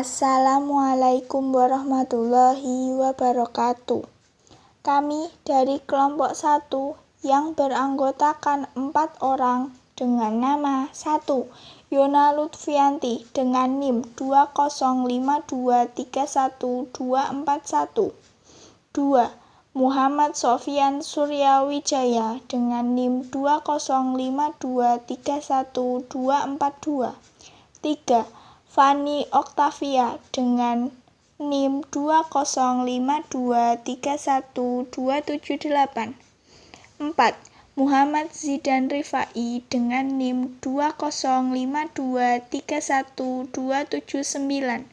Assalamualaikum warahmatullahi wabarakatuh. Kami dari kelompok 1 yang beranggotakan 4 orang dengan nama 1. Yona Lutfianti dengan NIM 205231241. 2. Muhammad Sofyan Suryawijaya dengan NIM 205231242. 3. Fani Oktavia dengan NIM 205231278. 4. Muhammad Zidan Rifai dengan NIM 205231279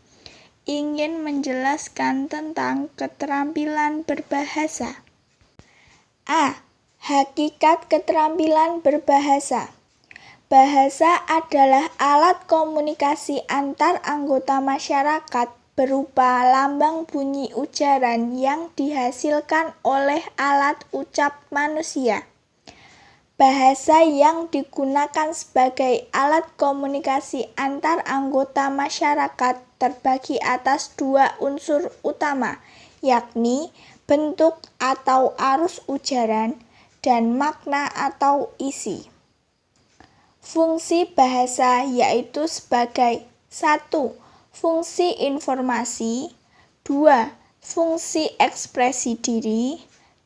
ingin menjelaskan tentang keterampilan berbahasa. A. Hakikat keterampilan berbahasa. Bahasa adalah alat komunikasi antar anggota masyarakat berupa lambang bunyi ujaran yang dihasilkan oleh alat ucap manusia. Bahasa yang digunakan sebagai alat komunikasi antar anggota masyarakat terbagi atas 2 unsur utama, yakni bentuk atau arus ujaran dan makna atau isi. Fungsi bahasa yaitu sebagai 1. Fungsi informasi, 2. Fungsi ekspresi diri,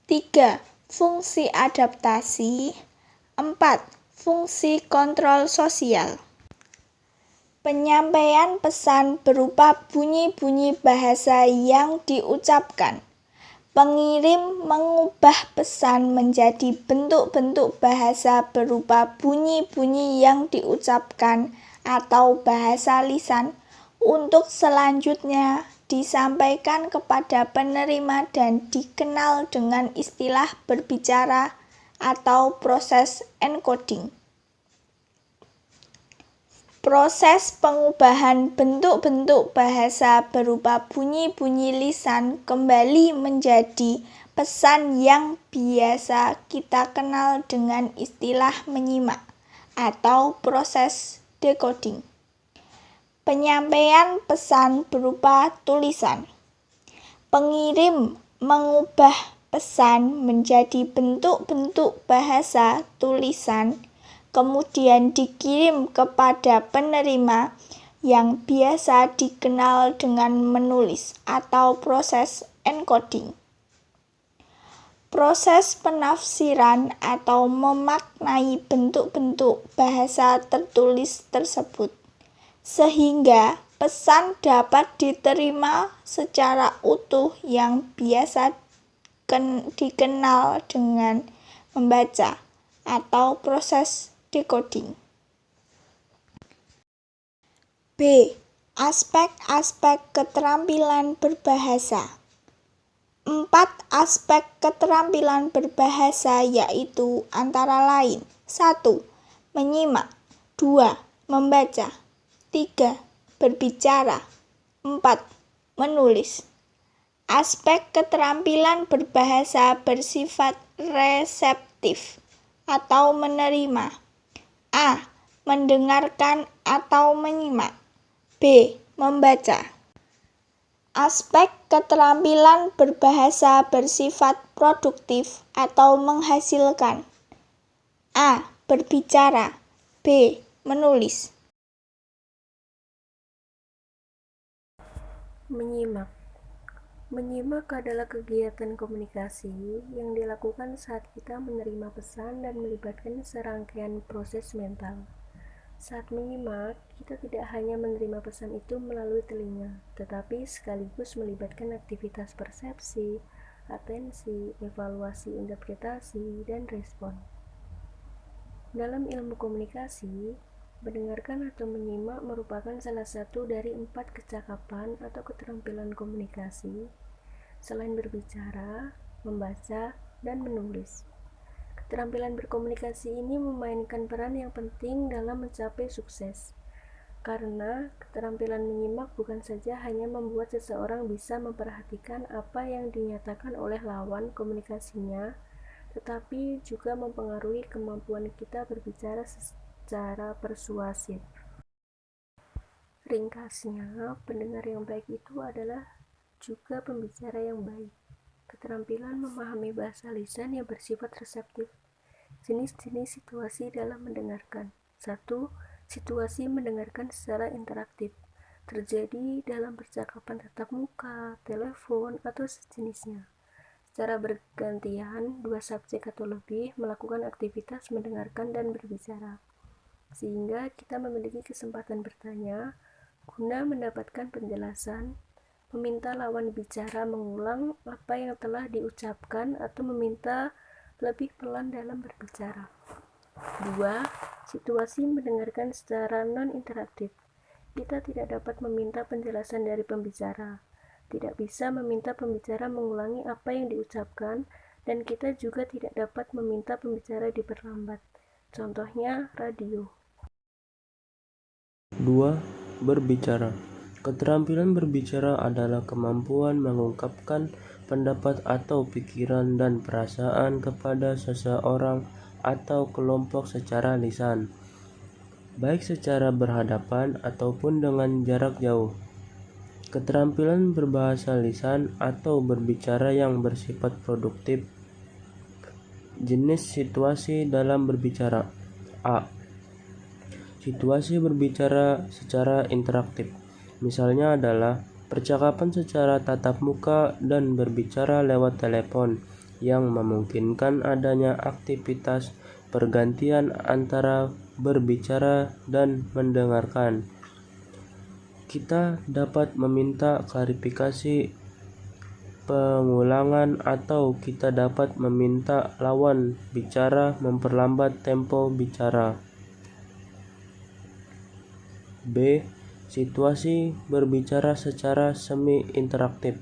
3. Fungsi adaptasi, 4. Fungsi kontrol sosial. Penyampaian pesan berupa bunyi-bunyi bahasa yang diucapkan. Pengirim mengubah pesan menjadi bentuk-bentuk bahasa berupa bunyi-bunyi yang diucapkan atau bahasa lisan untuk selanjutnya disampaikan kepada penerima dan dikenal dengan istilah berbicara atau proses encoding. Proses pengubahan bentuk-bentuk bahasa berupa bunyi-bunyi lisan kembali menjadi pesan yang biasa kita kenal dengan istilah menyimak atau proses decoding. Penyampaian pesan berupa tulisan. Pengirim mengubah pesan menjadi bentuk-bentuk bahasa tulisan, kemudian dikirim kepada penerima yang biasa dikenal dengan menulis atau proses encoding. Proses penafsiran atau memaknai bentuk-bentuk bahasa tertulis tersebut, sehingga pesan dapat diterima secara utuh yang biasa dikenal dengan membaca atau proses decoding. B. Aspek-aspek keterampilan berbahasa. 4 aspek keterampilan berbahasa yaitu antara lain 1. Menyimak, 2. Membaca, 3. Berbicara, 4. Menulis. Aspek keterampilan berbahasa bersifat reseptif atau menerima. A. Mendengarkan atau menyimak. B. Membaca. Aspek keterampilan berbahasa bersifat produktif atau menghasilkan. A. Berbicara. B. Menulis. Menyimak. Menyimak adalah kegiatan komunikasi yang dilakukan saat kita menerima pesan dan melibatkan serangkaian proses mental. Saat menyimak, kita tidak hanya menerima pesan itu melalui telinga, tetapi sekaligus melibatkan aktivitas persepsi, atensi, evaluasi, interpretasi, dan respon. Dalam ilmu komunikasi, mendengarkan atau menyimak merupakan salah satu dari 4 kecakapan atau keterampilan komunikasi, selain berbicara, membaca, dan menulis. Keterampilan berkomunikasi ini memainkan peran yang penting dalam mencapai sukses, karena keterampilan menyimak bukan saja hanya membuat seseorang bisa memperhatikan apa yang dinyatakan oleh lawan komunikasinya, tetapi juga mempengaruhi kemampuan kita berbicara secara persuasif. Ringkasnya, pendengar yang baik itu adalah juga pembicara yang baik. Keterampilan memahami bahasa lisan yang bersifat reseptif. Jenis-jenis situasi dalam mendengarkan. 1. Situasi mendengarkan secara interaktif. Terjadi dalam percakapan tatap muka, telepon, atau sejenisnya. Secara bergantian, dua subjek atau lebih melakukan aktivitas mendengarkan dan berbicara. Sehingga kita memiliki kesempatan bertanya, guna mendapatkan penjelasan, meminta lawan bicara mengulang apa yang telah diucapkan atau meminta lebih pelan dalam berbicara. 2. Situasi mendengarkan secara non-interaktif. Kita tidak dapat meminta penjelasan dari pembicara, tidak bisa meminta pembicara mengulangi apa yang diucapkan, dan kita juga tidak dapat meminta pembicara diperlambat. Contohnya, radio. 2. Berbicara. Keterampilan berbicara adalah kemampuan mengungkapkan pendapat atau pikiran dan perasaan kepada seseorang atau kelompok secara lisan, baik secara berhadapan ataupun dengan jarak jauh. Keterampilan berbahasa lisan atau berbicara yang bersifat produktif. Jenis situasi dalam berbicara. A. Situasi berbicara secara interaktif. Misalnya adalah percakapan secara tatap muka dan berbicara lewat telepon yang memungkinkan adanya aktivitas pergantian antara berbicara dan mendengarkan. Kita dapat meminta klarifikasi pengulangan atau kita dapat meminta lawan bicara memperlambat tempo bicara. B. Situasi berbicara secara semi-interaktif.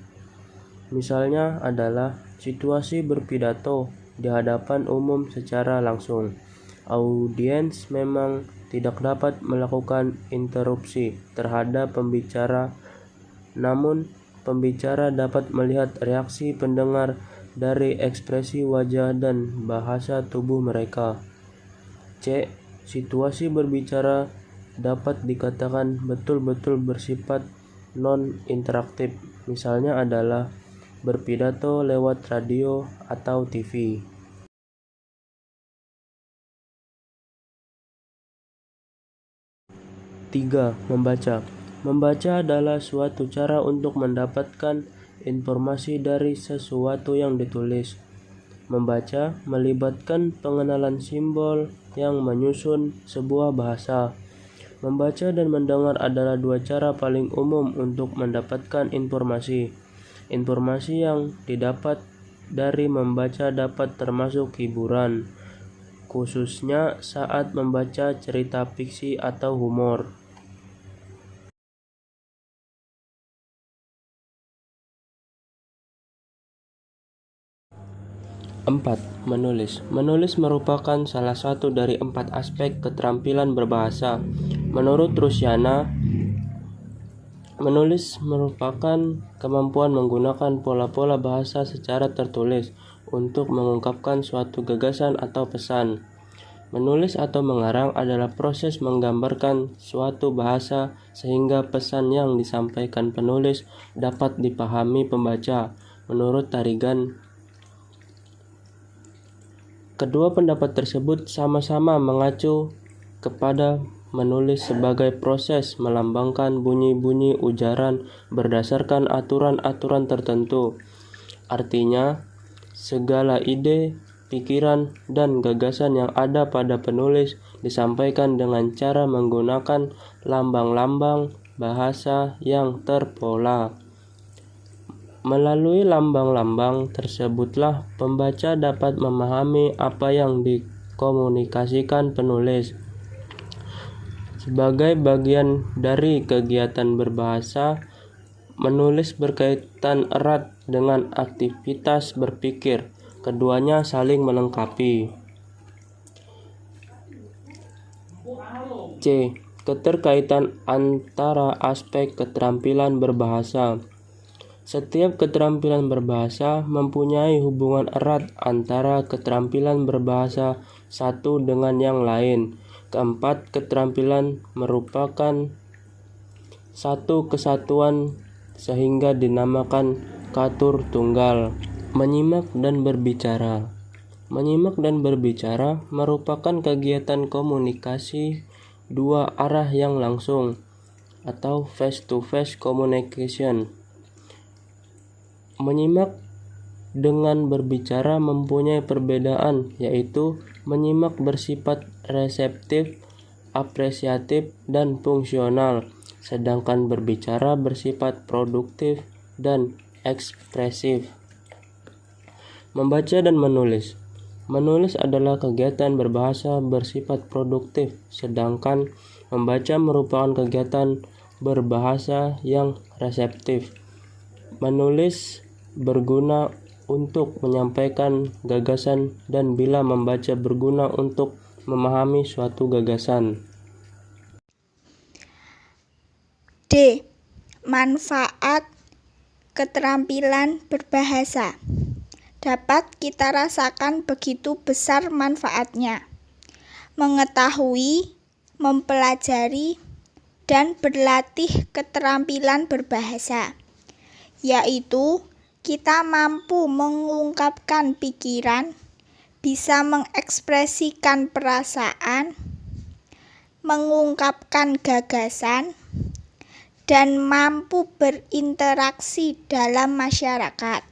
Misalnya adalah situasi berpidato di hadapan umum secara langsung. Audiens memang tidak dapat melakukan interupsi terhadap pembicara, namun pembicara dapat melihat reaksi pendengar dari ekspresi wajah dan bahasa tubuh mereka. C. Situasi berbicara dapat dikatakan betul-betul bersifat non-interaktif. Misalnya adalah berpidato lewat radio atau TV. Tiga. Membaca. Membaca adalah suatu cara untuk mendapatkan informasi dari sesuatu yang ditulis. Membaca melibatkan pengenalan simbol yang menyusun sebuah bahasa. Membaca dan mendengar adalah dua cara paling umum untuk mendapatkan informasi. Informasi yang didapat dari membaca dapat termasuk hiburan, khususnya saat membaca cerita fiksi atau humor. 4. Menulis. Menulis merupakan salah satu dari 4 aspek keterampilan berbahasa. Menurut Rusiana, menulis merupakan kemampuan menggunakan pola-pola bahasa secara tertulis untuk mengungkapkan suatu gagasan atau pesan. Menulis atau mengarang adalah proses menggambarkan suatu bahasa sehingga pesan yang disampaikan penulis dapat dipahami pembaca. Menurut Tarigan, kedua pendapat tersebut sama-sama mengacu kepada menulis sebagai proses melambangkan bunyi-bunyi ujaran berdasarkan aturan-aturan tertentu. Artinya, segala ide, pikiran, dan gagasan yang ada pada penulis disampaikan dengan cara menggunakan lambang-lambang bahasa yang terpola. Melalui lambang-lambang tersebutlah pembaca dapat memahami apa yang dikomunikasikan penulis. Sebagai bagian dari kegiatan berbahasa, menulis berkaitan erat dengan aktivitas berpikir. Keduanya saling melengkapi. C. Keterkaitan antara aspek keterampilan berbahasa. Setiap keterampilan berbahasa mempunyai hubungan erat antara keterampilan berbahasa satu dengan yang lain. Keempat, keterampilan merupakan satu kesatuan sehingga dinamakan catur tunggal. Menyimak dan berbicara. Menyimak dan berbicara merupakan kegiatan komunikasi dua arah yang langsung atau face-to-face communication. Menyimak dengan berbicara mempunyai perbedaan, yaitu menyimak bersifat reseptif, apresiatif, dan fungsional, sedangkan berbicara bersifat produktif dan ekspresif. Membaca dan menulis. Menulis adalah kegiatan berbahasa bersifat produktif, sedangkan membaca merupakan kegiatan berbahasa yang reseptif. Menulis berguna untuk menyampaikan gagasan dan bila membaca berguna untuk memahami suatu gagasan. D. Manfaat keterampilan berbahasa. Dapat kita rasakan begitu besar manfaatnya. Mengetahui, mempelajari, dan berlatih keterampilan berbahasa, yaitu kita mampu mengungkapkan pikiran, bisa mengekspresikan perasaan, mengungkapkan gagasan, dan mampu berinteraksi dalam masyarakat.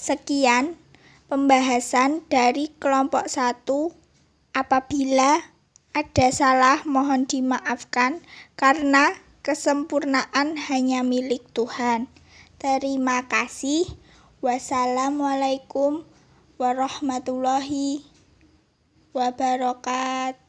Sekian pembahasan dari kelompok 1. Apabila ada salah mohon dimaafkan karena kesempurnaan hanya milik Tuhan. Terima kasih. Wassalamualaikum warahmatullahi wabarakatuh.